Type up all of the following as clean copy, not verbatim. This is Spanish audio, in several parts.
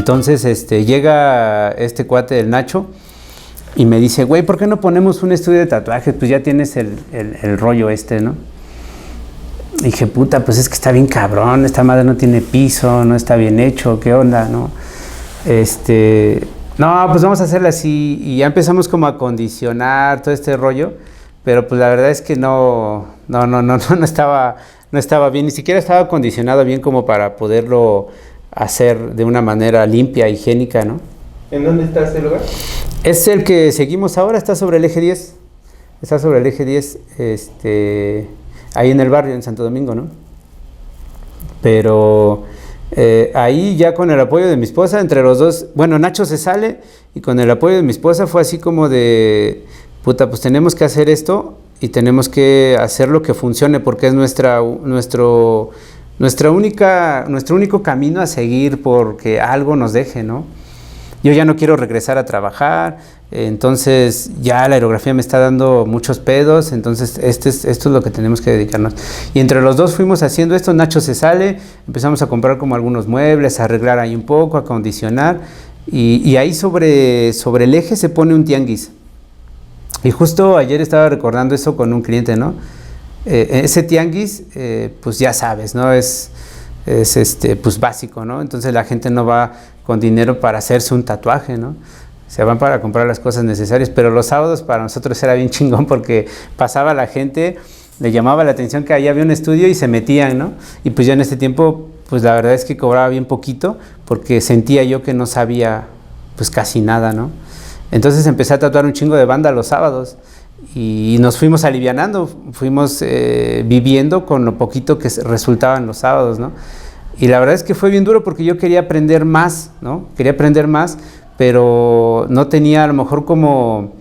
Entonces llega este cuate del Nacho y me dice, güey, ¿por qué no ponemos un estudio de tatuajes? Pues ya tienes el rollo ¿no? Y dije, puta, pues es que está bien cabrón, esta madre no tiene piso, no está bien hecho, ¿qué onda, no? No, pues vamos a hacerla así, y ya empezamos como a acondicionar todo este rollo, pero pues la verdad es que no estaba bien, ni siquiera estaba acondicionado bien como para poderlo hacer de una manera limpia, higiénica, ¿no? ¿En dónde está ese lugar? Es el que seguimos ahora, está sobre el eje 10. Está sobre el eje 10, ahí en el barrio, en Santo Domingo, ¿no? Pero ahí ya con el apoyo de mi esposa, entre los dos, bueno, Nacho se sale y con el apoyo de mi esposa fue así como de, puta, pues tenemos que hacer esto y tenemos que hacer lo que funcione porque es nuestro único camino a seguir porque algo nos deje, ¿no? Yo ya no quiero regresar a trabajar, entonces ya la aerografía me está dando muchos pedos, entonces esto es lo que tenemos que dedicarnos. Y entre los dos fuimos haciendo esto, Nacho se sale, empezamos a comprar como algunos muebles, a arreglar ahí un poco, a acondicionar, y ahí sobre el eje se pone un tianguis. Y justo ayer estaba recordando eso con un cliente, ¿no? Ese tianguis, pues ya sabes, ¿no? Es pues básico, ¿no? Entonces la gente no va con dinero para hacerse un tatuaje, ¿no? Se van para comprar las cosas necesarias, pero los sábados para nosotros era bien chingón porque pasaba la gente, le llamaba la atención que ahí había un estudio y se metían, ¿no? Y pues yo en ese tiempo, pues la verdad es que cobraba bien poquito porque sentía yo que no sabía pues casi nada, ¿no? Entonces empecé a tatuar un chingo de banda los sábados y nos fuimos alivianando, fuimos viviendo con lo poquito que resultaban los sábados, ¿no? Y la verdad es que fue bien duro porque yo quería aprender más, ¿no? Quería aprender más, pero no tenía a lo mejor como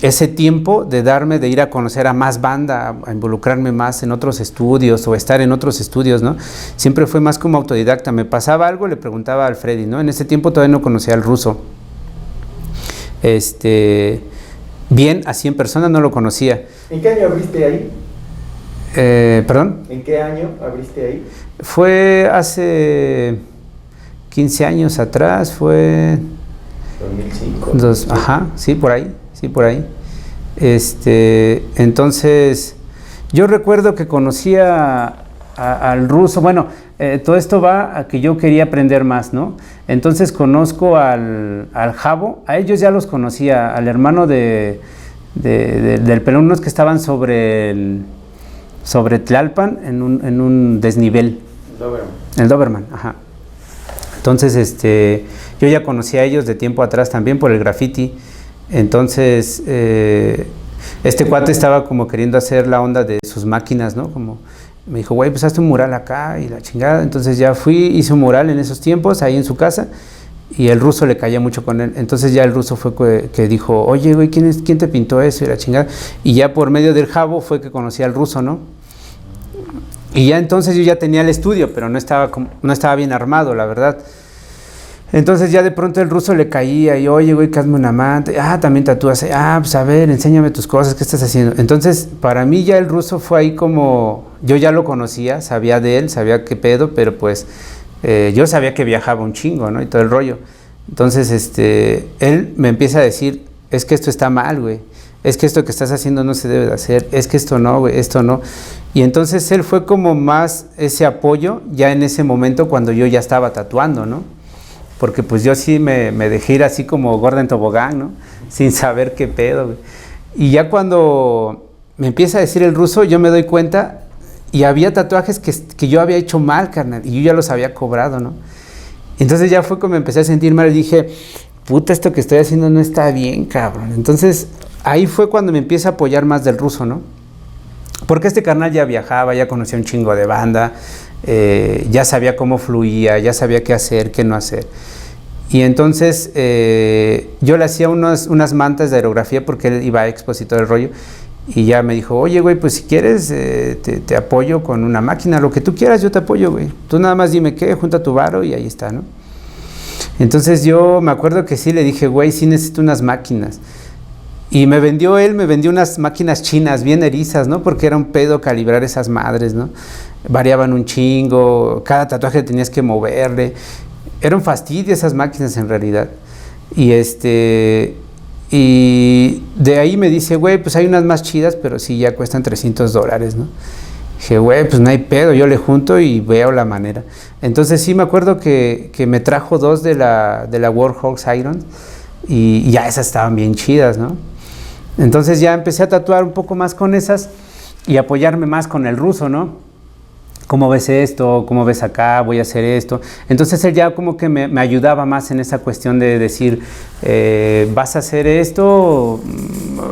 ese tiempo de ir a conocer a más banda, a involucrarme más en otros estudios o estar en otros estudios, ¿no? Siempre fue más como autodidacta, me pasaba algo, le preguntaba al Freddy, ¿no? En ese tiempo todavía no conocía al ruso. Bien, así en persona no lo conocía. ¿En qué año abriste ahí? ¿Perdón? ¿En qué año abriste ahí? Fue hace 15 años atrás, fue... 2005. Ajá, sí, por ahí. Entonces, yo recuerdo que conocía al ruso, bueno, todo esto va a que yo quería aprender más, ¿no? Entonces conozco al Javo, a ellos ya los conocía, al hermano del pelón, unos que estaban sobre Tlalpan en un desnivel. El Doberman, ajá. Entonces, yo ya conocía a ellos de tiempo atrás también por el graffiti. Entonces, este cuate estaba como queriendo hacer la onda de sus máquinas, ¿no? Como me dijo, güey, pues hazte un mural acá y la chingada. Entonces ya fui, hice un mural en esos tiempos, ahí en su casa, y el ruso le caía mucho con él. Entonces ya el ruso fue que dijo, oye, güey, ¿quién te pintó eso? Y la chingada. Y ya por medio del Jabo fue que conocí al ruso, ¿no? Y ya entonces yo ya tenía el estudio, pero no estaba bien armado, la verdad. Entonces ya de pronto el ruso le caía y, oye, güey, hazme una manta. También tatúas. Pues a ver, enséñame tus cosas, ¿qué estás haciendo? Entonces, para mí ya el ruso fue ahí como, yo ya lo conocía, sabía de él, sabía qué pedo, pero pues yo sabía que viajaba un chingo, ¿no? Y todo el rollo. Entonces, él me empieza a decir, es que esto está mal, güey. Es que esto que estás haciendo no se debe de hacer, es que esto no, güey, esto no. Y entonces él fue como más ese apoyo ya en ese momento cuando yo ya estaba tatuando, ¿no? Porque pues yo sí me dejé ir así como gorda en tobogán, ¿no? Sin saber qué pedo, güey. Y ya cuando me empieza a decir el ruso, yo me doy cuenta y había tatuajes que yo había hecho mal, carnal, y yo ya los había cobrado, ¿no? Entonces ya fue como me empecé a sentir mal y dije, puta, esto que estoy haciendo no está bien, cabrón. Entonces ahí fue cuando me empieza a apoyar más del ruso, ¿no? Porque este carnal ya viajaba, ya conocía un chingo de banda, ya sabía cómo fluía, ya sabía qué hacer, qué no hacer. Y entonces yo le hacía unas mantas de aerografía porque él iba a expositor del rollo. Y ya me dijo, oye, güey, pues si quieres te apoyo con una máquina, lo que tú quieras, yo te apoyo, güey. Tú nada más dime qué, junta tu varo y ahí está, ¿no? Entonces yo me acuerdo que sí le dije, güey, sí necesito unas máquinas. Y me vendió unas máquinas chinas bien erizas, ¿no? Porque era un pedo calibrar esas madres, ¿no? Variaban un chingo, cada tatuaje tenías que moverle. era un fastidio esas máquinas en realidad. Y y de ahí me dice, güey, pues hay unas más chidas, pero sí ya cuestan $300, ¿no? Dije, güey, pues no hay pedo, yo le junto y veo la manera. Entonces sí me acuerdo que me trajo 2 de la Warhawks Iron y ya esas estaban bien chidas, ¿no? Entonces ya empecé a tatuar un poco más con esas y apoyarme más con el ruso, ¿no? ¿Cómo ves esto? ¿Cómo ves acá? Voy a hacer esto. Entonces él ya como que me ayudaba más en esa cuestión de decir, vas a hacer esto,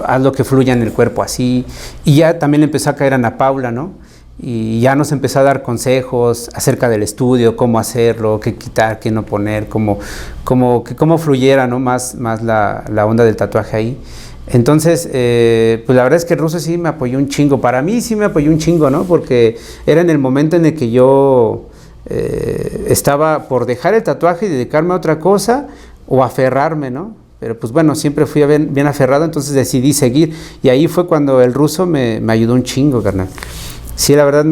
haz lo que fluya en el cuerpo así. Y ya también le empezó a caer a Ana Paula, ¿no? Y ya nos empezó a dar consejos acerca del estudio, cómo hacerlo, qué quitar, qué no poner, cómo fluyera, ¿no? más la onda del tatuaje ahí. Entonces, pues la verdad es que el ruso sí me apoyó un chingo. Para mí sí me apoyó un chingo, ¿no? Porque era en el momento en el que yo estaba por dejar el tatuaje y dedicarme a otra cosa o aferrarme, ¿no? Pero pues bueno, siempre fui bien aferrado, entonces decidí seguir. Y ahí fue cuando el ruso me ayudó un chingo, carnal. Sí, la verdad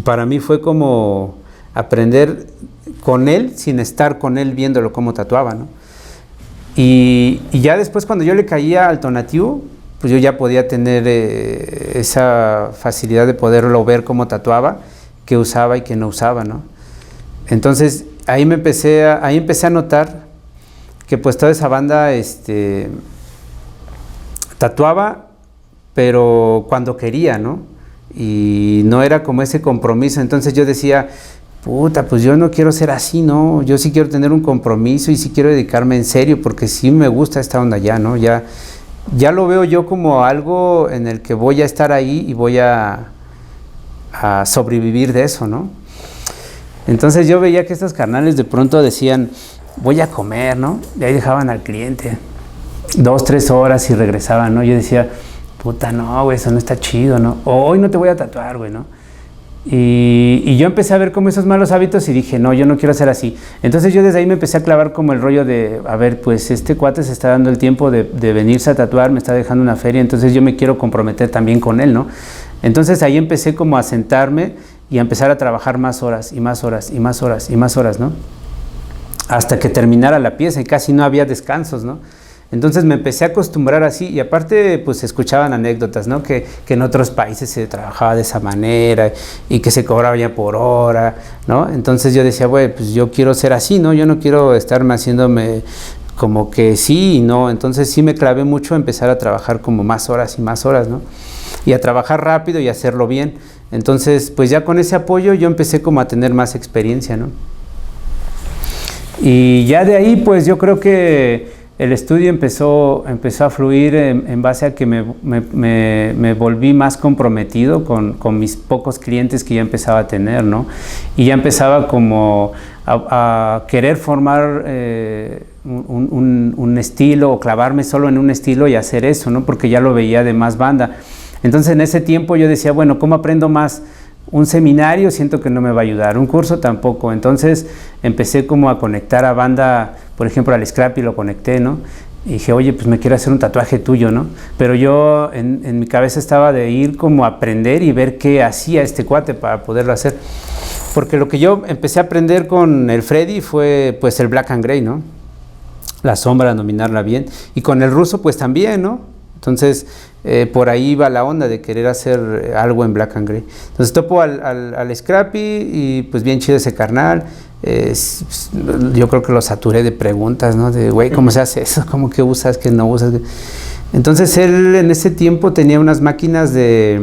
para mí fue como aprender con él sin estar con él viéndolo cómo tatuaba, ¿no? Y ya después cuando yo le caía al Tonatiuh, pues yo ya podía tener esa facilidad de poderlo ver cómo tatuaba, qué usaba y qué no usaba, ¿no? Entonces ahí empecé a notar que pues toda esa banda tatuaba, pero cuando quería, ¿no? Y no era como ese compromiso. Entonces yo decía, puta, pues yo no quiero ser así, ¿no? Yo sí quiero tener un compromiso y sí quiero dedicarme en serio, porque sí me gusta esta onda ya, ¿no? Ya lo veo yo como algo en el que voy a estar ahí y voy a sobrevivir de eso, ¿no? Entonces yo veía que estos carnales de pronto decían, voy a comer, ¿no? Y ahí dejaban al cliente 2, 3 horas y regresaban, ¿no? Yo decía, puta, no, güey, eso no está chido, ¿no? O hoy no te voy a tatuar, güey, ¿no? Y yo empecé a ver como esos malos hábitos y dije, no, yo no quiero ser así. Entonces yo desde ahí me empecé a clavar como el rollo de, a ver, pues este cuate se está dando el tiempo de venirse a tatuar, me está dejando una feria, entonces yo me quiero comprometer también con él, ¿no? Entonces ahí empecé como a sentarme y a empezar a trabajar más horas y más horas y más horas y más horas, ¿no? Hasta que terminara la pieza y casi no había descansos, ¿no? Entonces me empecé a acostumbrar así y aparte pues escuchaban anécdotas, ¿no? Que en otros países se trabajaba de esa manera y que se cobraba ya por hora, ¿no? Entonces yo decía, güey, pues yo quiero ser así, ¿no? Yo no quiero estarme haciéndome como que sí y no. Entonces sí me clavé mucho a empezar a trabajar como más horas y más horas, ¿no? Y a trabajar rápido y hacerlo bien. Entonces pues ya con ese apoyo yo empecé como a tener más experiencia, ¿no? Y ya de ahí pues yo creo que el estudio empezó a fluir en base a que me volví más comprometido con mis pocos clientes que ya empezaba a tener, ¿no? Y ya empezaba como a querer formar un estilo o clavarme solo en un estilo y hacer eso, ¿no? Porque ya lo veía de más banda. Entonces en ese tiempo yo decía, bueno, ¿cómo aprendo más? Un seminario siento que no me va a ayudar, un curso tampoco. Entonces empecé como a conectar a banda, por ejemplo al Scrappy lo conecté, ¿no? Y dije, oye, pues me quiero hacer un tatuaje tuyo, ¿no? Pero yo en mi cabeza estaba de ir como a aprender y ver qué hacía este cuate para poderlo hacer. Porque lo que yo empecé a aprender con el Freddy fue pues el Black and Gray, ¿no? La sombra, dominarla bien. Y con el ruso pues también, ¿no? Entonces, por ahí iba la onda de querer hacer algo en Black and Gray. Entonces topo al Scrappy y pues bien chido ese carnal. Yo creo que lo saturé de preguntas, ¿no? De, güey, ¿cómo se hace eso? ¿Cómo que usas? ¿Qué no usas? Entonces él en ese tiempo tenía unas máquinas de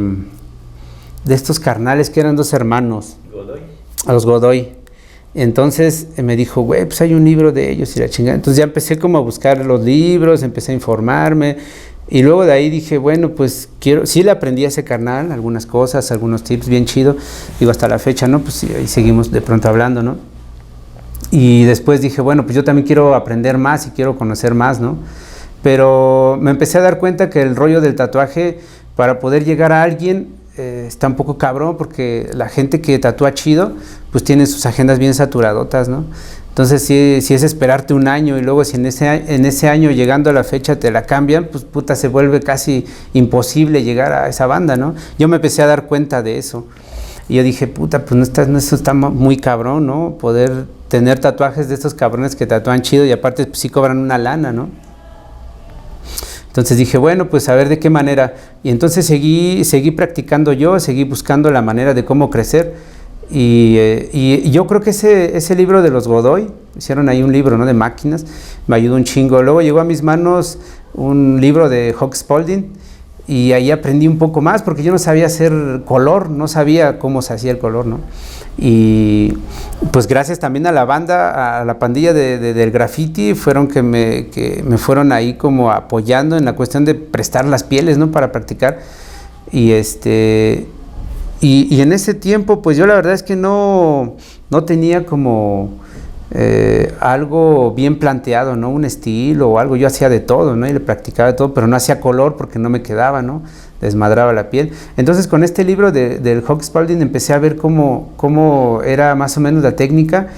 estos carnales que eran 2 hermanos. Godoy. A los Godoy. Entonces me dijo, güey, pues hay un libro de ellos y la chingada. Entonces ya empecé como a buscar los libros, empecé a informarme. Y luego de ahí dije, bueno, pues sí le aprendí a ese carnal algunas cosas, algunos tips bien chido. Digo, hasta la fecha, ¿no? Pues sí, ahí seguimos de pronto hablando, ¿no? Y después dije, bueno, pues yo también quiero aprender más y quiero conocer más, ¿no? Pero me empecé a dar cuenta que el rollo del tatuaje, para poder llegar a alguien, está un poco cabrón, porque la gente que tatúa chido, pues tiene sus agendas bien saturadotas, ¿no? Entonces si es esperarte un año y luego si en ese año llegando a la fecha te la cambian, pues puta, se vuelve casi imposible llegar a esa banda, ¿no? Yo me empecé a dar cuenta de eso y yo dije, puta, pues eso está muy cabrón, ¿no? Poder tener tatuajes de estos cabrones que tatúan chido y aparte pues, sí cobran una lana, ¿no? Entonces dije, bueno, pues a ver de qué manera. Y entonces seguí practicando yo, seguí buscando la manera de cómo crecer. Y yo creo que ese libro de los Godoy, hicieron ahí un libro, ¿no?, de máquinas, me ayudó un chingo. Luego llegó a mis manos un libro de Huck Spalding y ahí aprendí un poco más porque yo no sabía hacer color, no sabía cómo se hacía el color, ¿no? Y pues gracias también a la banda, a la pandilla del graffiti, fueron que me fueron ahí como apoyando en la cuestión de prestar las pieles, ¿no?, para practicar. Y en ese tiempo, pues yo la verdad es que no tenía como algo bien planteado, ¿no?, un estilo o algo. Yo hacía de todo, ¿no?, y le practicaba de todo, pero no hacía color porque no me quedaba, ¿no?, desmadraba la piel. Entonces con este libro del Huck Spalding empecé a ver cómo era más o menos la técnica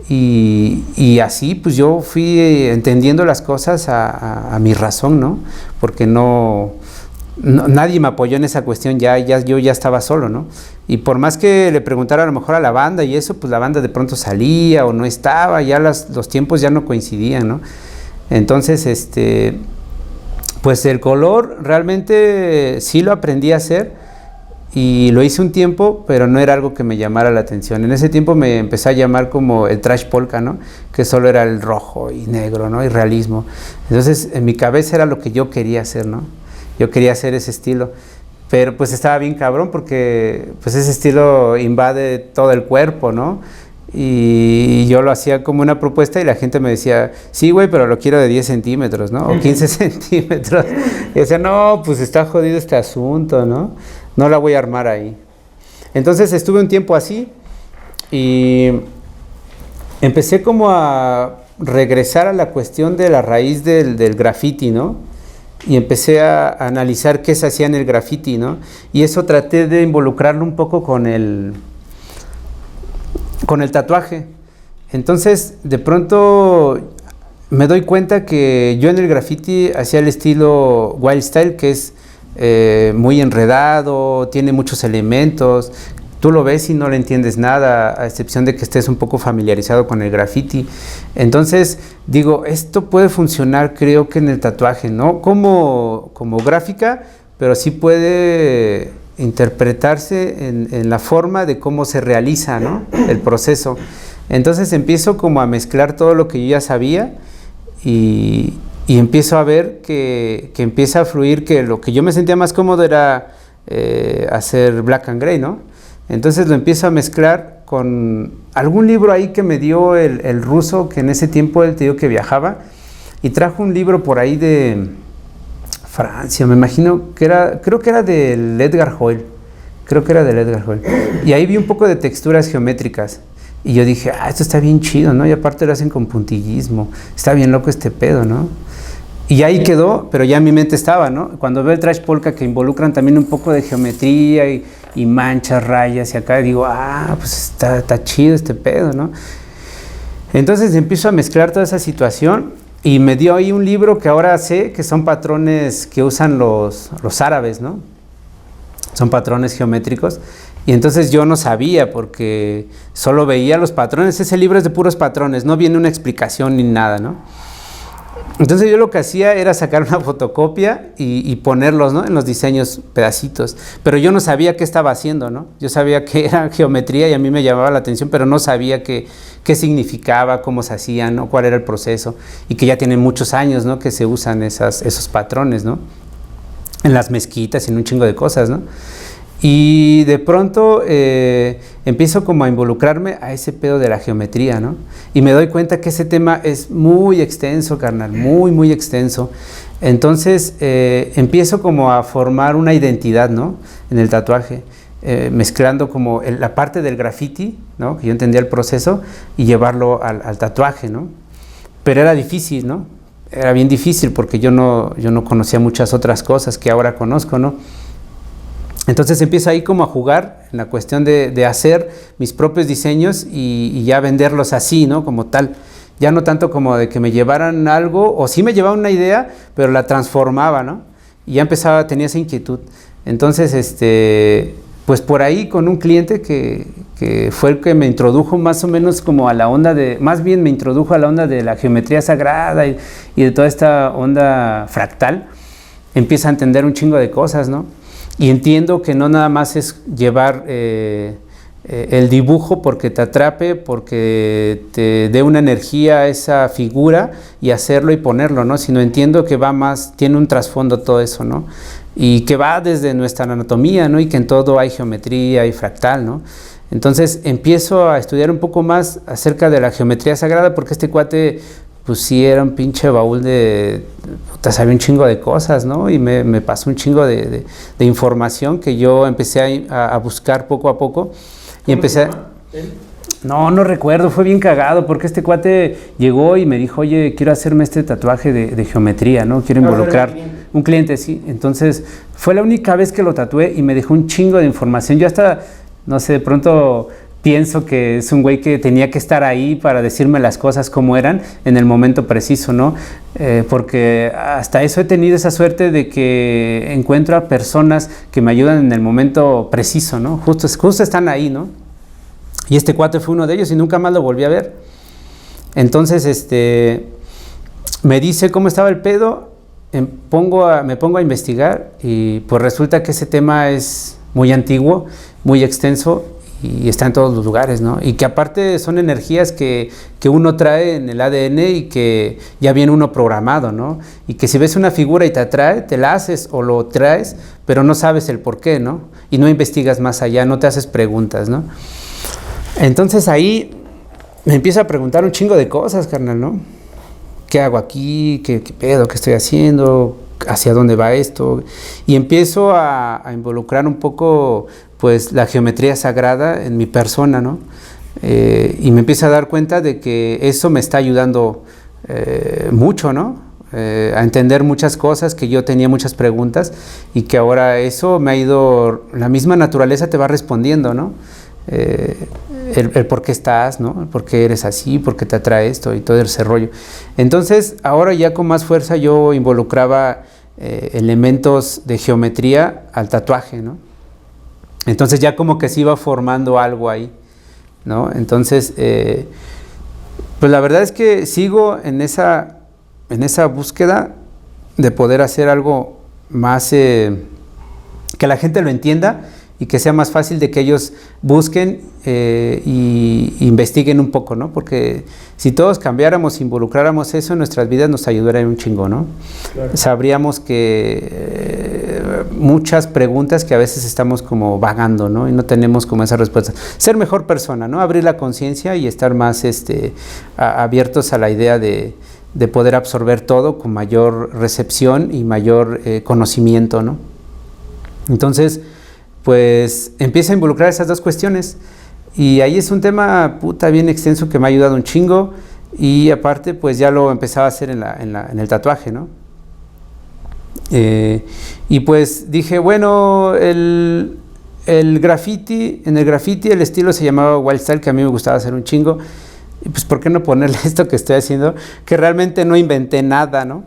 y así pues yo fui entendiendo las cosas a mi razón, ¿no?, porque nadie me apoyó en esa cuestión, yo ya estaba solo, ¿no? Y por más que le preguntara a lo mejor a la banda y eso, pues la banda de pronto salía o no estaba, ya los tiempos ya no coincidían, ¿no? Entonces, pues el color realmente sí lo aprendí a hacer y lo hice un tiempo, pero no era algo que me llamara la atención. En ese tiempo me empecé a llamar como el trash polka, ¿no?, que solo era el rojo y negro, ¿no?, y realismo. Entonces en mi cabeza era lo que yo quería hacer, ¿no? Yo quería hacer ese estilo, pero pues estaba bien cabrón porque pues ese estilo invade todo el cuerpo, ¿no? Y yo lo hacía como una propuesta y la gente me decía, sí, güey, pero lo quiero de 10 centímetros, ¿no? O 15 centímetros. Y decía, no, pues está jodido este asunto, ¿no? No la voy a armar ahí. Entonces estuve un tiempo así y empecé como a regresar a la cuestión de la raíz del graffiti, ¿no? Y empecé a analizar qué se hacía en el graffiti, ¿no? Y eso traté de involucrarlo un poco con el tatuaje. Entonces, de pronto me doy cuenta que yo en el graffiti hacía el estilo wild style, que es muy enredado, tiene muchos elementos. Tú lo ves y no le entiendes nada, a excepción de que estés un poco familiarizado con el graffiti. Entonces, digo, esto puede funcionar, creo que en el tatuaje, no como gráfica, pero sí puede interpretarse en la forma de cómo se realiza, ¿no?, el proceso. Entonces empiezo como a mezclar todo lo que yo ya sabía y empiezo a ver que empieza a fluir, que lo que yo me sentía más cómodo era hacer black and gray, ¿no? Entonces lo empiezo a mezclar con algún libro ahí que me dio el ruso, que en ese tiempo él te digo que viajaba, y trajo un libro por ahí de Francia, me imagino que creo que era del Edgar Hoyle, y ahí vi un poco de texturas geométricas, y yo dije, esto está bien chido, ¿no? Y aparte lo hacen con puntillismo, está bien loco este pedo, ¿no? Y ahí quedó, pero ya en mi mente estaba, ¿no? Cuando veo el trash polka que involucran también un poco de geometría y manchas, rayas, y acá digo, pues está chido este pedo, ¿no? Entonces empiezo a mezclar toda esa situación y me dio ahí un libro que ahora sé que son patrones que usan los árabes, ¿no? Son patrones geométricos. Y entonces yo no sabía porque solo veía los patrones. Ese libro es de puros patrones, no viene una explicación ni nada, ¿no? Entonces yo lo que hacía era sacar una fotocopia y ponerlos, ¿no?, en los diseños, pedacitos. Pero yo no sabía qué estaba haciendo, ¿no? Yo sabía que era geometría y a mí me llamaba la atención, pero no sabía qué significaba, cómo se hacían, ¿no?, cuál era el proceso. Y que ya tienen muchos años, ¿no?, que se usan esos patrones, ¿no?, en las mezquitas y en un chingo de cosas, ¿no? Y de pronto empiezo como a involucrarme a ese pedo de la geometría, ¿no? Y me doy cuenta que ese tema es muy extenso, carnal, muy, muy extenso. Entonces empiezo como a formar una identidad, ¿no?, en el tatuaje, mezclando como la parte del graffiti, ¿no?, que yo entendía el proceso, y llevarlo al tatuaje, ¿no? Pero era difícil, ¿no? Era bien difícil porque yo no conocía muchas otras cosas que ahora conozco, ¿no? Entonces empiezo ahí como a jugar en la cuestión de hacer mis propios diseños y ya venderlos así, ¿no?, como tal. Ya no tanto como de que me llevaran algo, o sí me llevaban una idea, pero la transformaba, ¿no? Y ya tenía esa inquietud. Entonces, pues por ahí con un cliente que que fue el que me introdujo más o menos como a la onda de, más bien me introdujo a la onda de la geometría sagrada y de toda esta onda fractal, empieza a entender un chingo de cosas, ¿no? Y entiendo que no nada más es llevar el dibujo porque te atrape, porque te dé una energía a esa figura y hacerlo y ponerlo, ¿no? Sino entiendo que va más, tiene un trasfondo todo eso, ¿no? Y que va desde nuestra anatomía, ¿no? Y que en todo hay geometría y fractal, ¿no? Entonces empiezo a estudiar un poco más acerca de la geometría sagrada, porque este cuate, pues sí, era un pinche baúl de, puta, sabía un chingo de cosas, ¿no? Y me pasó un chingo de información que yo empecé a buscar poco a poco. Y empecé... No recuerdo, fue bien cagado, porque este cuate llegó y me dijo, oye, quiero hacerme este tatuaje de geometría, ¿no? Quiero involucrar un cliente, sí. Entonces, fue la única vez que lo tatué y me dejó un chingo de información. Yo hasta, no sé, de pronto pienso que es un güey que tenía que estar ahí para decirme las cosas como eran en el momento preciso, ¿no? Porque hasta eso he tenido esa suerte de que encuentro a personas que me ayudan en el momento preciso, ¿no? Justo están ahí, ¿no? Y este cuate fue uno de ellos y nunca más lo volví a ver. Entonces, me dice cómo estaba el pedo, me pongo a investigar y pues resulta que ese tema es muy antiguo, muy extenso y está en todos los lugares, ¿no? Y que aparte son energías que uno trae en el ADN y que ya viene uno programado, ¿no? Y que si ves una figura y te atrae, te la haces o lo traes, pero no sabes el por qué, ¿no? Y no investigas más allá, no te haces preguntas, ¿no? Entonces ahí me empiezo a preguntar un chingo de cosas, carnal, ¿no? ¿Qué hago aquí? ¿Qué pedo? ¿Qué estoy haciendo? ¿Hacia dónde va esto? Y empiezo a involucrar un poco, pues, la geometría sagrada en mi persona, ¿no? Y me empiezo a dar cuenta de que eso me está ayudando mucho, ¿no? A entender muchas cosas, que yo tenía muchas preguntas y que ahora eso me ha ido, la misma naturaleza te va respondiendo, ¿no? El por qué estás, ¿no? El por qué eres así, por qué te atrae esto y todo ese rollo. Entonces, ahora ya con más fuerza yo involucraba elementos de geometría al tatuaje, ¿no? Entonces ya como que se iba formando algo ahí, ¿no? Entonces, pues la verdad es que sigo en esa búsqueda de poder hacer algo más que la gente lo entienda y que sea más fácil de que ellos busquen y investiguen un poco, ¿no? Porque si todos cambiáramos, involucráramos eso en nuestras vidas, nos ayudaría un chingo, ¿no? Claro. Sabríamos que muchas preguntas que a veces estamos como vagando, ¿no? Y no tenemos como esa respuesta. Ser mejor persona, ¿no? Abrir la conciencia y estar más abiertos a la idea de poder absorber todo con mayor recepción y mayor conocimiento, ¿no? Entonces, pues empieza a involucrar esas dos cuestiones y ahí es un tema puta bien extenso que me ha ayudado un chingo y aparte pues ya lo empezaba a hacer en el tatuaje, ¿no? Y pues dije, bueno, el graffiti, en el graffiti el estilo se llamaba Wild Style, que a mí me gustaba hacer un chingo, y pues ¿por qué no ponerle esto que estoy haciendo? Que realmente no inventé nada, ¿no?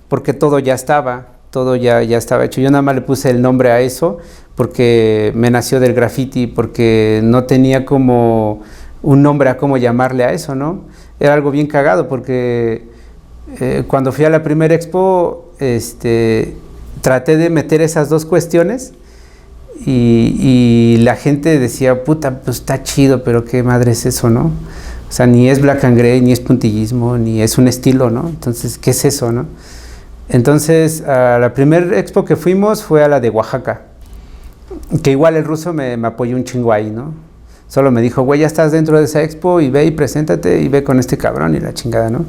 Porque todo ya estaba hecho. Yo nada más le puse el nombre a eso porque me nació del graffiti, porque no tenía como un nombre a cómo llamarle a eso, ¿no? Era algo bien cagado porque cuando fui a la primera expo traté de meter esas dos cuestiones y la gente decía, puta, pues está chido, pero qué madre es eso, ¿no? O sea, ni es black and gray, ni es puntillismo, ni es un estilo, ¿no? Entonces, ¿qué es eso, no? Entonces, a la primera expo que fuimos fue a la de Oaxaca, que igual el ruso me apoyó un chingo ahí, ¿no? Solo me dijo, güey, ya estás dentro de esa expo y ve y preséntate y ve con este cabrón y la chingada, ¿no?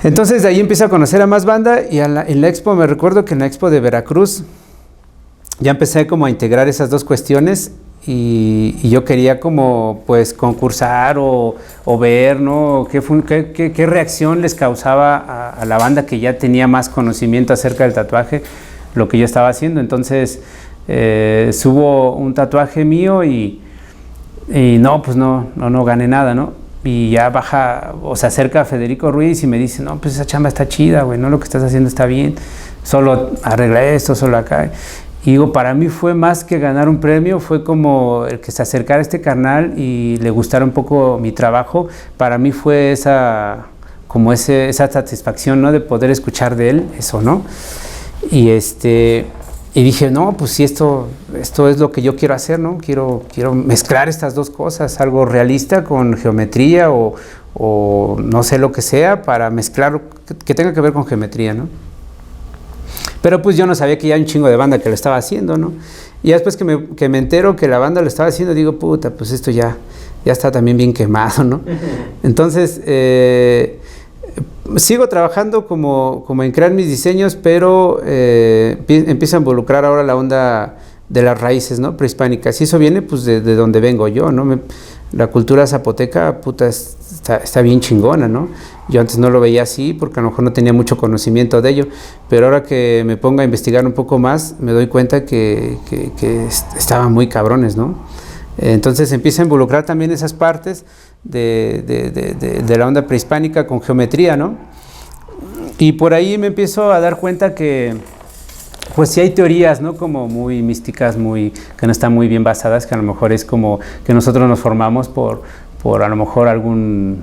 Entonces, de ahí empiezo a conocer a más banda y en la expo, me recuerdo que en la expo de Veracruz ya empecé como a integrar esas dos cuestiones y yo quería como pues concursar o ver, ¿no? ¿Qué reacción les causaba a la banda que ya tenía más conocimiento acerca del tatuaje, lo que yo estaba haciendo? Entonces subo un tatuaje mío y no, pues no gané nada, ¿no? Y ya baja, o se acerca Federico Ruiz y me dice, no, pues esa chamba está chida, güey, no, lo que estás haciendo está bien, solo arregla esto, solo acá. Y digo, para mí fue más que ganar un premio, fue como el que se acercara a este carnal y le gustara un poco mi trabajo. Para mí fue esa satisfacción, ¿no? De poder escuchar de él, eso, ¿no? Y dije, no, pues sí, esto es lo que yo quiero hacer, ¿no? Quiero mezclar estas dos cosas, algo realista con geometría o no sé lo que sea, para mezclar que tenga que ver con geometría, ¿no? Pero pues yo no sabía que ya hay un chingo de banda que lo estaba haciendo, ¿no? Y después que me entero que la banda lo estaba haciendo, digo, puta, pues esto ya está también bien quemado, ¿no? Entonces, sigo trabajando como en crear mis diseños, pero empiezo a involucrar ahora la onda de las raíces, ¿no? Prehispánicas. Y eso viene pues de donde vengo yo, ¿no? La cultura zapoteca, puta, está bien chingona, ¿no? Yo antes no lo veía así porque a lo mejor no tenía mucho conocimiento de ello, pero ahora que me pongo a investigar un poco más, me doy cuenta que estaban muy cabrones, ¿no? Entonces empiezo a involucrar también esas partes de la onda prehispánica con geometría, ¿no? Y por ahí me empiezo a dar cuenta que pues sí hay teorías, ¿no? Como muy místicas, que no están muy bien basadas, que a lo mejor es como que nosotros nos formamos por a lo mejor algún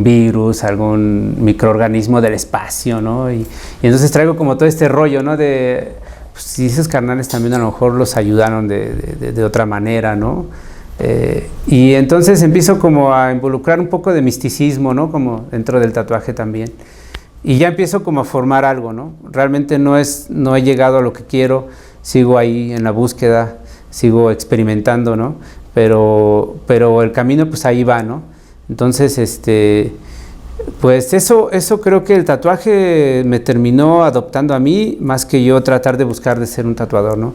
virus, algún microorganismo del espacio, ¿no? Y entonces traigo como todo este rollo, ¿no? De pues, si esos carnales también a lo mejor los ayudaron de otra manera, ¿no? Y entonces empiezo como a involucrar un poco de misticismo, ¿no? Como dentro del tatuaje también. Y ya empiezo como a formar algo, ¿no? Realmente no he llegado a lo que quiero, sigo ahí en la búsqueda, sigo experimentando, ¿no? Pero el camino pues ahí va, ¿no? Entonces, pues eso creo que el tatuaje me terminó adoptando a mí, más que yo tratar de buscar de ser un tatuador, ¿no?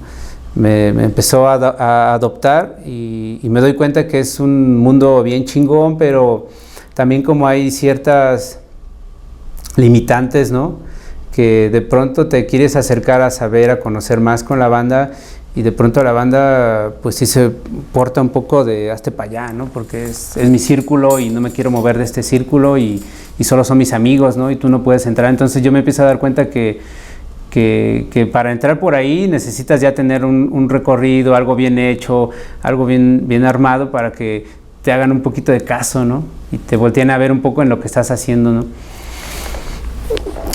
Me empezó a adoptar y me doy cuenta que es un mundo bien chingón, pero también como hay ciertas limitantes, ¿no? Que de pronto te quieres acercar a saber, a conocer más con la banda y de pronto la banda pues sí se porta un poco de hazte para allá, ¿no? Porque es mi círculo y no me quiero mover de este círculo y solo son mis amigos, ¿no? Y tú no puedes entrar. Entonces yo me empiezo a dar cuenta que para entrar por ahí necesitas ya tener un recorrido, algo bien hecho, algo bien armado para que te hagan un poquito de caso, ¿no? Y te volteen a ver un poco en lo que estás haciendo, ¿no?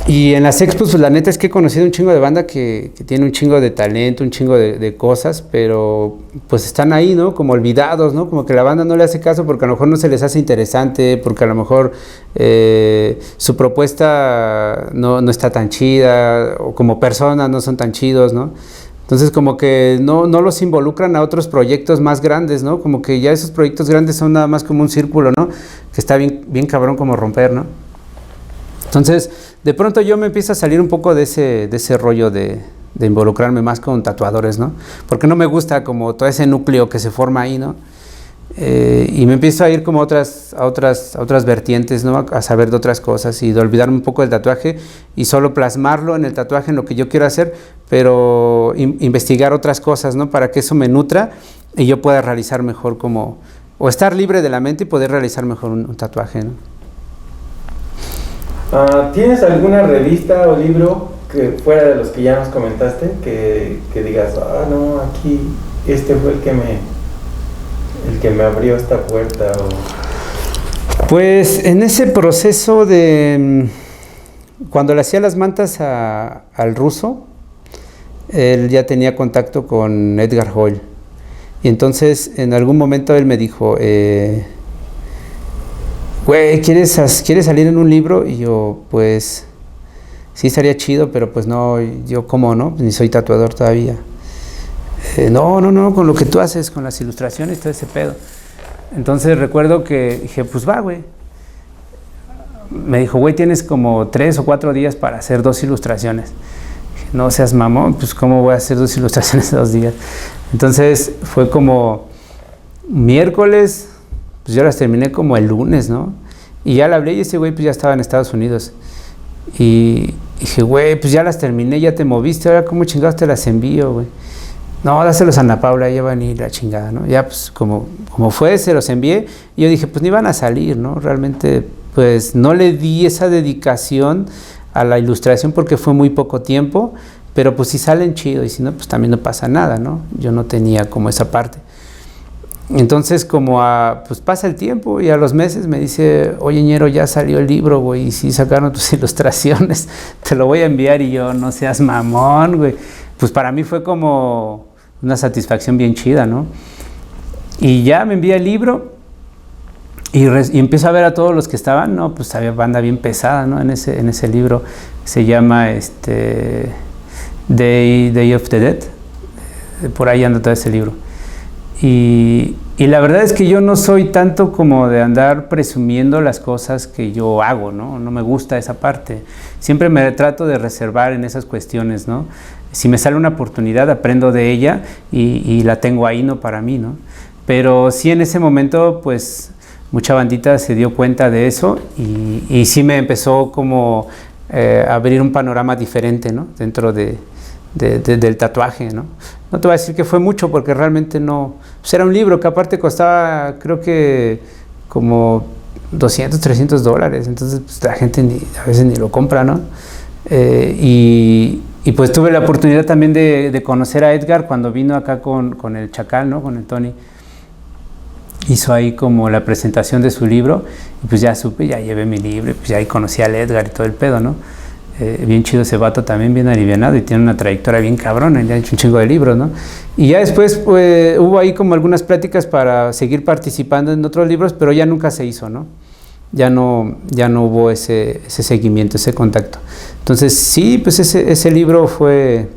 Y en las expos, pues la neta es que he conocido un chingo de banda que tiene un chingo de talento, un chingo de cosas, pero pues están ahí, ¿no? Como olvidados, ¿no? Como que la banda no le hace caso porque a lo mejor no se les hace interesante, porque a lo mejor su propuesta no está tan chida, o como personas no son tan chidos, ¿no? Entonces como que no los involucran a otros proyectos más grandes, ¿no? Como que ya esos proyectos grandes son nada más como un círculo, ¿no? Que está bien cabrón como romper, ¿no? Entonces, de pronto yo me empiezo a salir un poco de ese rollo de involucrarme más con tatuadores, ¿no? Porque no me gusta como todo ese núcleo que se forma ahí, ¿no? Y me empiezo a ir como a otras vertientes, ¿no? A saber de otras cosas y de olvidarme un poco del tatuaje y solo plasmarlo en el tatuaje, en lo que yo quiero hacer, pero investigar otras cosas, ¿no? Para que eso me nutra y yo pueda realizar mejor o estar libre de la mente y poder realizar mejor un tatuaje, ¿no? ¿Tienes alguna revista o libro que fuera de los que ya nos comentaste que digas, no, aquí fue el que me abrió esta puerta? Pues en ese proceso cuando le hacía las mantas al ruso, él ya tenía contacto con Edgar Hoyle y entonces en algún momento él me dijo, güey, ¿quieres salir en un libro? Y yo, pues, sí estaría chido, pero pues no, yo cómo, ¿no? Ni soy tatuador todavía. No, con lo que tú haces, con las ilustraciones, todo ese pedo. Entonces recuerdo que dije, pues va, güey. Me dijo, güey, tienes como 3 o 4 días para hacer 2 ilustraciones. Dije, no seas mamón, pues cómo voy a hacer 2 ilustraciones en 2 días. Entonces fue como miércoles, pues yo las terminé como el lunes, ¿no? Y ya le hablé y ese güey pues ya estaba en Estados Unidos. Y dije, güey, pues ya las terminé, ya te moviste, ahora cómo chingados te las envío, güey. No, dáselos a Ana Paula, ya van a ir la chingada, ¿no? Ya pues como fue, se los envié y yo dije, pues ni van a salir, ¿no? Realmente pues no le di esa dedicación a la ilustración porque fue muy poco tiempo, pero pues si salen chido y si no, pues también no pasa nada, ¿no? Yo no tenía como esa parte. Entonces pues pasa el tiempo y a los meses me dice, oye Ñero, ya salió el libro, güey, y sí sacaron tus ilustraciones, te lo voy a enviar. Y yo, no seas mamón, güey. Pues para mí fue como una satisfacción bien chida, ¿no? Y ya me envía el libro y empiezo a ver a todos los que estaban, ¿no? Pues había banda bien pesada, ¿no? En ese libro se llama Day of the Dead, por ahí anda todo ese libro. Y la verdad es que yo no soy tanto como de andar presumiendo las cosas que yo hago, ¿no? No me gusta esa parte. Siempre me trato de reservar en esas cuestiones, ¿no? Si me sale una oportunidad, aprendo de ella y la tengo ahí, ¿no? Para mí, ¿no? Pero sí, en ese momento, pues, mucha bandita se dio cuenta de eso y sí me empezó como a abrir un panorama diferente, ¿no? Dentro del tatuaje, ¿no? No te voy a decir que fue mucho porque realmente no... Pues era un libro que aparte costaba, creo que como $200, $300, entonces pues, la gente a veces ni lo compra, ¿no? Y pues tuve la oportunidad también de conocer a Edgar cuando vino acá con el Chacal, ¿no? Con el Tony. Hizo ahí como la presentación de su libro y pues ya supe, ya llevé mi libro y pues ya ahí conocí al Edgar y todo el pedo, ¿no? Bien chido ese vato también, bien alivianado y tiene una trayectoria bien cabrona, ya ha hecho un chingo de libros, ¿no? Y ya después pues, hubo ahí como algunas pláticas para seguir participando en otros libros, pero ya nunca se hizo, ¿no? Ya no hubo ese seguimiento, ese contacto. Entonces sí, pues ese libro fue,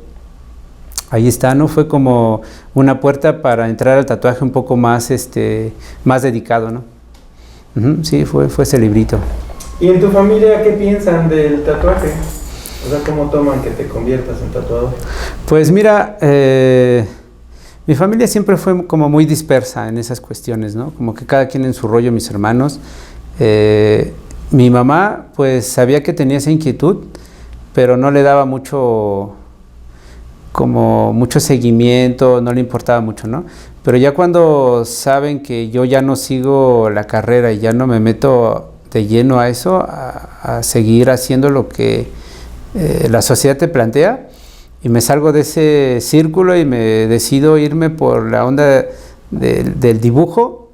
ahí está, ¿no? Fue como una puerta para entrar al tatuaje un poco más, más dedicado, ¿no? Sí, fue ese librito. ¿Y en tu familia qué piensan del tatuaje? O sea, ¿cómo toman que te conviertas en tatuador? Pues mira, mi familia siempre fue como muy dispersa en esas cuestiones, ¿no? Como que cada quien en su rollo, mis hermanos. Mi mamá, pues sabía que tenía esa inquietud, pero no le daba mucho seguimiento, no le importaba mucho, ¿no? Pero ya cuando saben que yo ya no sigo la carrera y ya no me meto de lleno a eso, a seguir haciendo lo que la sociedad te plantea, y me salgo de ese círculo y me decido irme por la onda del dibujo,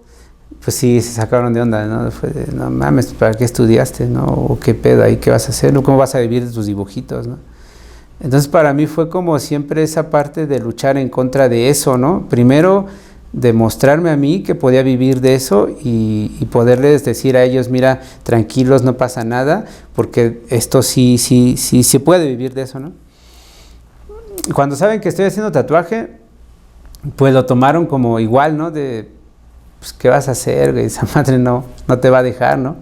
pues sí, se sacaron de onda, ¿no? Fue de, no mames, ¿para qué estudiaste, no? ¿O qué pedo ahí? ¿Qué vas a hacer? ¿Cómo vas a vivir de tus dibujitos, no? Entonces para mí fue como siempre esa parte de luchar en contra de eso, ¿no? Primero demostrarme a mí que podía vivir de eso y poderles decir a ellos, mira, tranquilos, no pasa nada, porque esto sí se puede vivir de eso, ¿no? Cuando saben que estoy haciendo tatuaje, pues lo tomaron como igual, ¿no? De, pues, ¿qué vas a hacer, güey? Esa madre no te va a dejar, ¿no?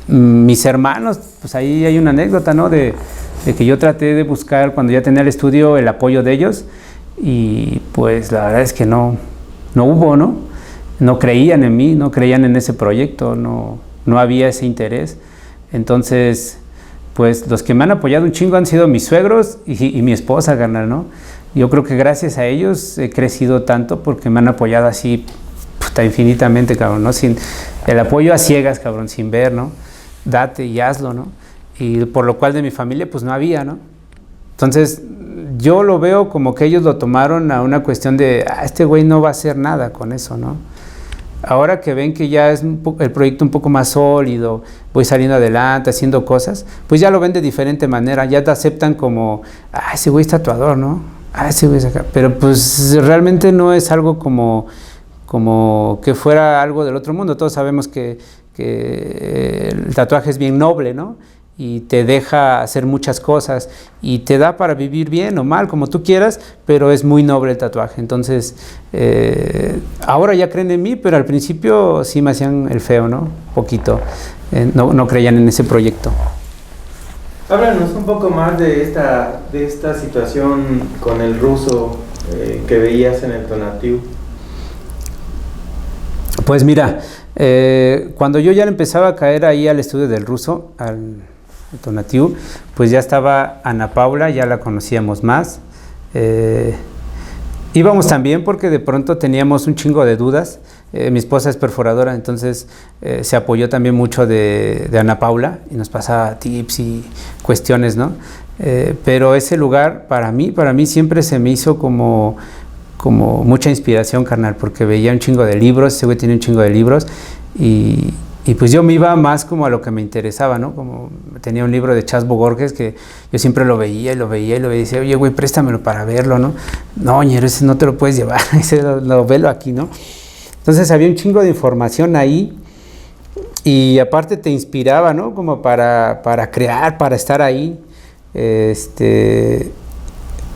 Mis hermanos, pues ahí hay una anécdota, ¿no? De que yo traté de buscar, cuando ya tenía el estudio, el apoyo de ellos, y pues la verdad es que no hubo, ¿no? No creían en mí, no creían en ese proyecto, no había ese interés. Entonces, pues los que me han apoyado un chingo han sido mis suegros y mi esposa, carnal, ¿no? Yo creo que gracias a ellos he crecido tanto porque me han apoyado así, puta, infinitamente, cabrón, ¿no? Sin el apoyo a ciegas, cabrón, sin ver, ¿no? Date y hazlo, ¿no? Y por lo cual de mi familia, pues no había, ¿no? Entonces, yo lo veo como que ellos lo tomaron a una cuestión de, este güey no va a hacer nada con eso, ¿no? Ahora que ven que ya es el proyecto un poco más sólido, voy saliendo adelante, haciendo cosas, pues ya lo ven de diferente manera, ya te aceptan como, ese güey es tatuador, ¿no? Ese güey es acá. Pero pues realmente no es algo como que fuera algo del otro mundo. Todos sabemos que el tatuaje es bien noble, ¿no? Y te deja hacer muchas cosas y te da para vivir bien o mal, como tú quieras, pero es muy noble el tatuaje. Entonces, ahora ya creen en mí, pero al principio sí me hacían el feo, ¿no? Poquito. No creían en ese proyecto. Háblanos un poco más de esta situación con el ruso que veías en el Tonatiuh. Pues mira, cuando yo ya empezaba a caer ahí al estudio del ruso, al Tonatiuh, pues ya estaba Ana Paula, ya la conocíamos más. Íbamos también porque de pronto teníamos un chingo de dudas. Mi esposa es perforadora, entonces se apoyó también mucho de Ana Paula y nos pasaba tips y cuestiones, ¿no? Pero ese lugar para mí siempre se me hizo como mucha inspiración, carnal, porque veía un chingo de libros, ese güey tiene un chingo de libros, y pues yo me iba más como a lo que me interesaba, ¿no? Como tenía un libro de Chas Bogorges que yo siempre lo veía y decía, oye, güey, préstamelo para verlo, ¿no? No, ñero, ese no te lo puedes llevar, ese lo velo aquí, ¿no? Entonces había un chingo de información ahí, y aparte te inspiraba, ¿no? Como para crear, para estar ahí,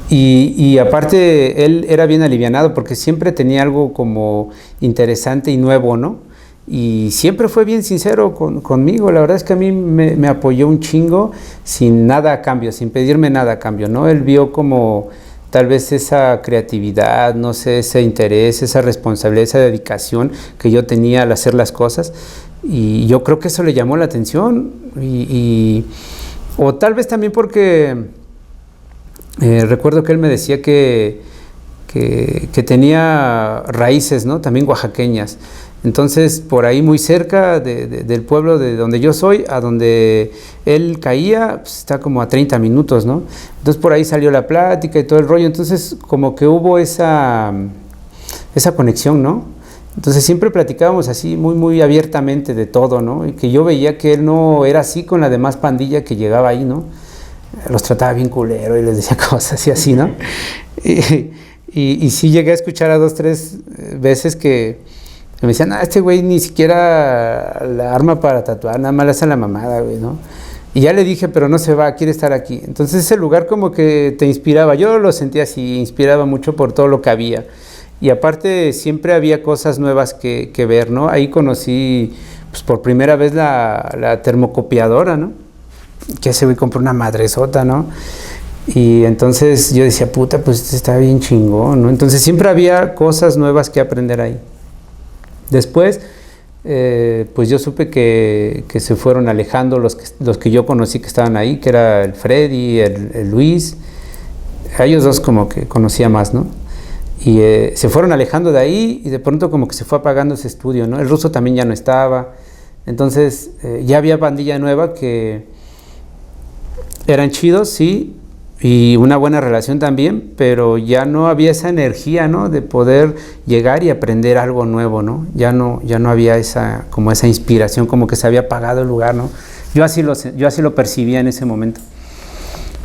y aparte él era bien alivianado porque siempre tenía algo como interesante y nuevo, ¿no? Y siempre fue bien sincero conmigo. La verdad es que a mí me apoyó un chingo sin nada a cambio, sin pedirme nada a cambio, ¿no? Él vio como tal vez esa creatividad, no sé, ese interés, esa responsabilidad, esa dedicación que yo tenía al hacer las cosas, y yo creo que eso le llamó la atención, o tal vez también porque recuerdo que él me decía que tenía raíces, ¿no? También oaxaqueñas. Entonces, por ahí muy cerca del pueblo de donde yo soy, a donde él caía, pues está como a 30 minutos, ¿no? Entonces, por ahí salió la plática y todo el rollo. Entonces, como que hubo esa conexión, ¿no? Entonces, siempre platicábamos así, muy, muy abiertamente de todo, ¿no? Y que yo veía que él no era así con la demás pandilla que llegaba ahí, ¿no? Los trataba bien culero y les decía cosas y así, ¿no? Y sí llegué a escuchar a 2, 3 veces que me decían, este güey ni siquiera la arma para tatuar, nada más le hace la mamada, güey, ¿no? Y ya le dije, pero no se va, quiere estar aquí. Entonces ese lugar como que te inspiraba, yo lo sentía así, inspiraba mucho por todo lo que había. Y aparte siempre había cosas nuevas que ver, ¿no? Ahí conocí, pues por primera vez la termocopiadora, ¿no? Que ese güey compró una madresota, ¿no? Y entonces yo decía, puta, pues está bien chingón, ¿no? Entonces siempre había cosas nuevas que aprender ahí. Después, pues yo supe que se fueron alejando los que yo conocí que estaban ahí, que era el Freddy, el Luis. A ellos dos como que conocía más, ¿no? Y se fueron alejando de ahí, y de pronto como que se fue apagando ese estudio, ¿no? El Ruso también ya no estaba. Entonces ya había pandilla nueva que eran chidos, sí, y una buena relación también, pero ya no había esa energía, ¿no? De poder llegar y aprender algo nuevo, ¿no? Ya no había esa inspiración, como que se había apagado el lugar, ¿no? Yo así lo percibía en ese momento.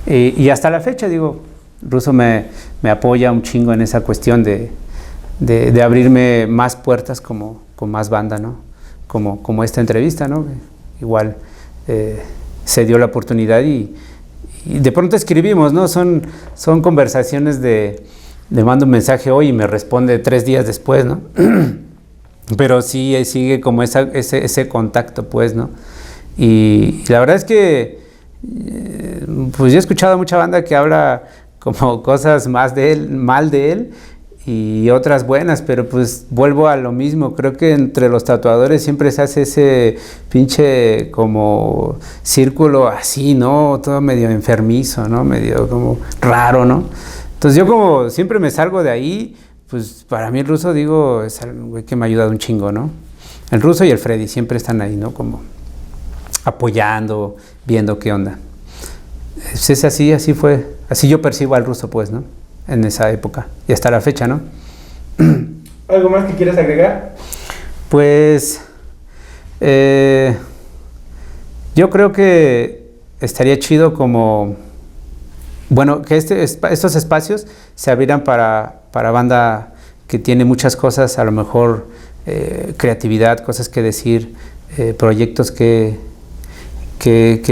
Y hasta la fecha, digo, Ruso me apoya un chingo en esa cuestión de abrirme más puertas con más banda, ¿no? Como esta entrevista, ¿no? Igual se dio la oportunidad y de pronto escribimos, ¿no? Son conversaciones le mando un mensaje hoy y me responde 3 días después, ¿no? Pero sí sigue como ese contacto, pues, ¿no? Y la verdad es que pues yo he escuchado a mucha banda que habla como cosas más de él, mal de él, y otras buenas, pero pues vuelvo a lo mismo. Creo que entre los tatuadores siempre se hace ese pinche como círculo así, ¿no? Todo medio enfermizo, ¿no? Medio como raro, ¿no? Entonces yo como siempre me salgo de ahí, pues para mí el Ruso, digo, es un güey que me ha ayudado un chingo, ¿no? El Ruso y el Freddy siempre están ahí, ¿no? Como apoyando, viendo qué onda. Es así fue, así yo percibo al Ruso, pues, ¿no? En esa época y hasta la fecha, ¿no? ¿Algo más que quieras agregar? Pues yo creo que estaría chido como, bueno, que estos espacios se abrieran para banda que tiene muchas cosas, a lo mejor creatividad, cosas que decir, proyectos que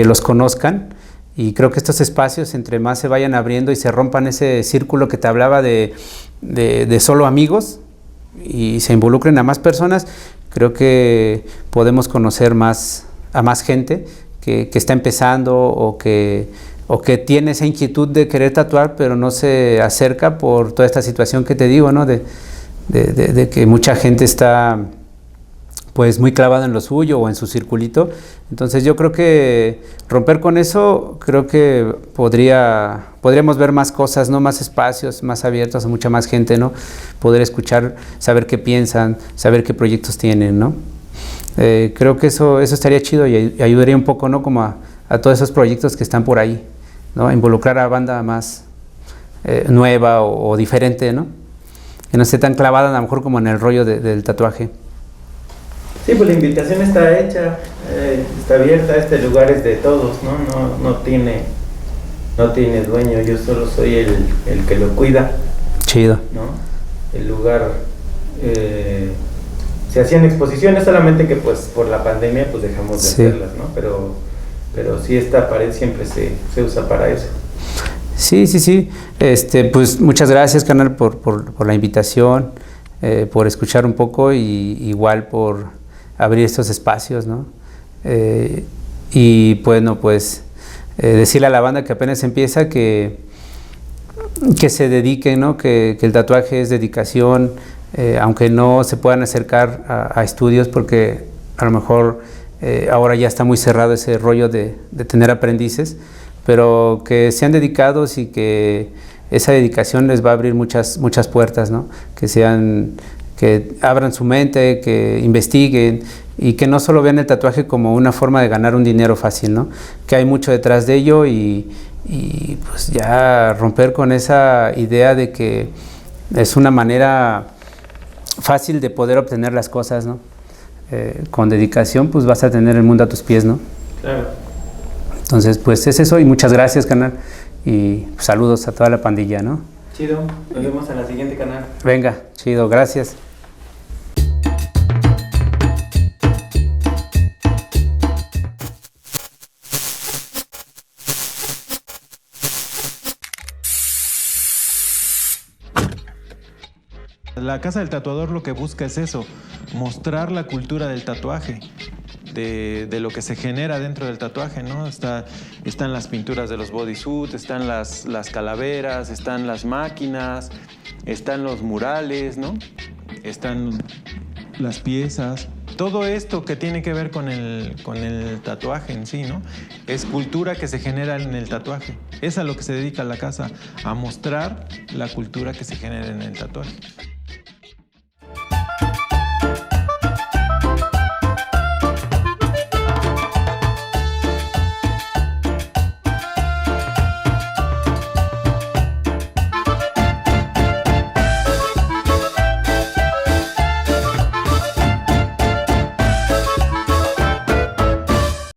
los conozcan. Y creo que estos espacios, entre más se vayan abriendo y se rompan ese círculo que te hablaba de solo amigos y se involucren a más personas, creo que podemos conocer a más gente que está empezando o que tiene esa inquietud de querer tatuar, pero no se acerca por toda esta situación que te digo, ¿no? De que mucha gente está pues muy clavado en lo suyo o en su circulito. Entonces yo creo que romper con eso, creo que podríamos ver más cosas, ¿no? Más espacios, más abiertos a mucha más gente, ¿no? Poder escuchar, saber qué piensan, saber qué proyectos tienen, ¿no? Creo que eso estaría chido y ayudaría un poco, ¿no? Como a todos esos proyectos que están por ahí, ¿no? Involucrar a banda más nueva o diferente, ¿no? Que no esté tan clavada a lo mejor como en el rollo del tatuaje. Sí, pues la invitación está hecha, está abierta, este lugar es de todos, ¿no? No tiene dueño, yo solo soy el que lo cuida. Chido. ¿No? El lugar, se hacían exposiciones, solamente que pues por la pandemia pues dejamos de hacerlas, ¿no? Pero sí, esta pared siempre se usa para eso. Sí. Pues muchas gracias, carnal, por la invitación, por escuchar un poco y igual por abrir estos espacios, ¿no? Y bueno, pues decirle a la banda que apenas empieza que se dedique, ¿no? Que el tatuaje es dedicación, aunque no se puedan acercar a estudios porque a lo mejor ahora ya está muy cerrado ese rollo de tener aprendices, pero que sean dedicados y que esa dedicación les va a abrir muchas puertas, ¿no? Que abran su mente, que investiguen y que no solo vean el tatuaje como una forma de ganar un dinero fácil, ¿no? Que hay mucho detrás de ello y pues ya romper con esa idea de que es una manera fácil de poder obtener las cosas, ¿no? Con dedicación pues vas a tener el mundo a tus pies, ¿no? Claro. Entonces pues es eso y muchas gracias, canal, y saludos a toda la pandilla, ¿no? Chido, nos vemos en la siguiente canal. Venga, chido, gracias. La Casa del Tatuador lo que busca es eso, mostrar la cultura del tatuaje, de lo que se genera dentro del tatuaje, ¿no? Están las pinturas de los bodysuits, están las calaveras, están las máquinas, están los murales, ¿no? Están las piezas. Todo esto que tiene que ver con el tatuaje en sí, ¿no? Es cultura que se genera en el tatuaje. Es a lo que se dedica la casa, a mostrar la cultura que se genera en el tatuaje.